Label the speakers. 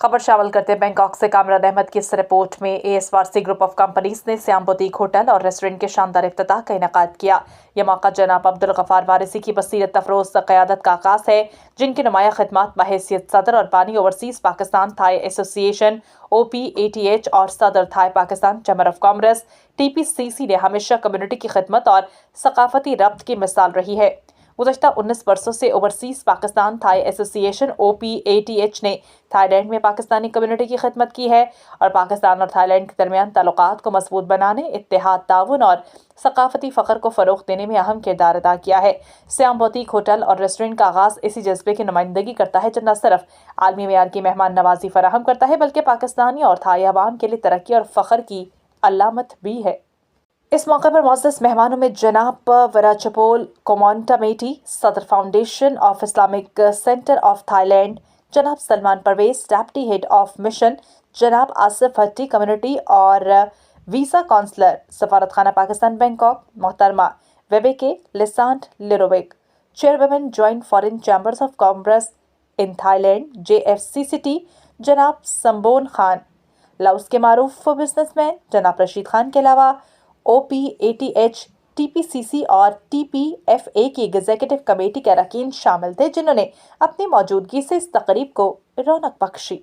Speaker 1: खबर शामिल करते बैंकॉक से कामरान अहमद की इस रिपोर्ट में एएसवारसी ग्रुप ऑफ कंपनीज ने सियाम बुटीक होटल और रेस्टोरेंट के शानदार इफ्तिताह का इनेकाद किया। यह मौका जनाब अब्दुल गफार वारिसी की बसीरत अफरोज क़यादत का आगाज है, जिनकी नुमाया खिदमत बहैसियत सदर और बानी overseas Pakistan Thai association OPATH और सदर Thai Pakistan chamber of commerce TPCC ने हमेशा कम्युनिटी की खिदमत और सकाफती रब्त की मिसाल रही है। गुज़श्ता 19 बरसों से overseas Pakistan Thai association OPATH ने थाईलैंड में पाकिस्तानी कम्युनिटी की खिदमत की है और पाकिस्तान और थाईलैंड के दरमियान ताल्लुकात को मजबूत बनाने, इत्तेहाद, ताउन और सकाफती फ़ख्र को फ़रोग़ देने में अहम किरदार अदा किया है। सियाम बुटीक होटल और रेस्टोरेंट का आगाज़ इसी जज्बे की नुमाइंदगी करता है जो न सिर्फ आलमी मेयार की मेहमान नवाजी फराहम करता है बल्कि पाकिस्तानी और थाई अवाम के लिए तरक्की और फ़ख्र की अलामत भी है। इस मौके पर मुअज़्ज़ज़ मेहमानों में जनाब वराचपोल कोमोंटामेटी, सदर foundation of Islamic centre of Thailand, जनाब Salman Parvez, deputy head of mission, जनाब आसिफ हट्टी, कम्युनिटी और वीज़ा काउंसलर सफारत खाना पाकिस्तान बैंकॉक, मोहतरमा वेबेके लिसांड लिरोविक, chairwoman joint foreign chambers of commerce in Thailand JFCCT, जनाब संबोन खान, लाउस के मारूफ बिजनेसमैन जनाब रशीद खान के अलावा OPATH, TPCC और TPFA की एग्जीक्यूटिव कमेटी के अरकान शामिल थे, जिन्होंने अपनी मौजूदगी से इस तकरीब को रौनक बख्शी।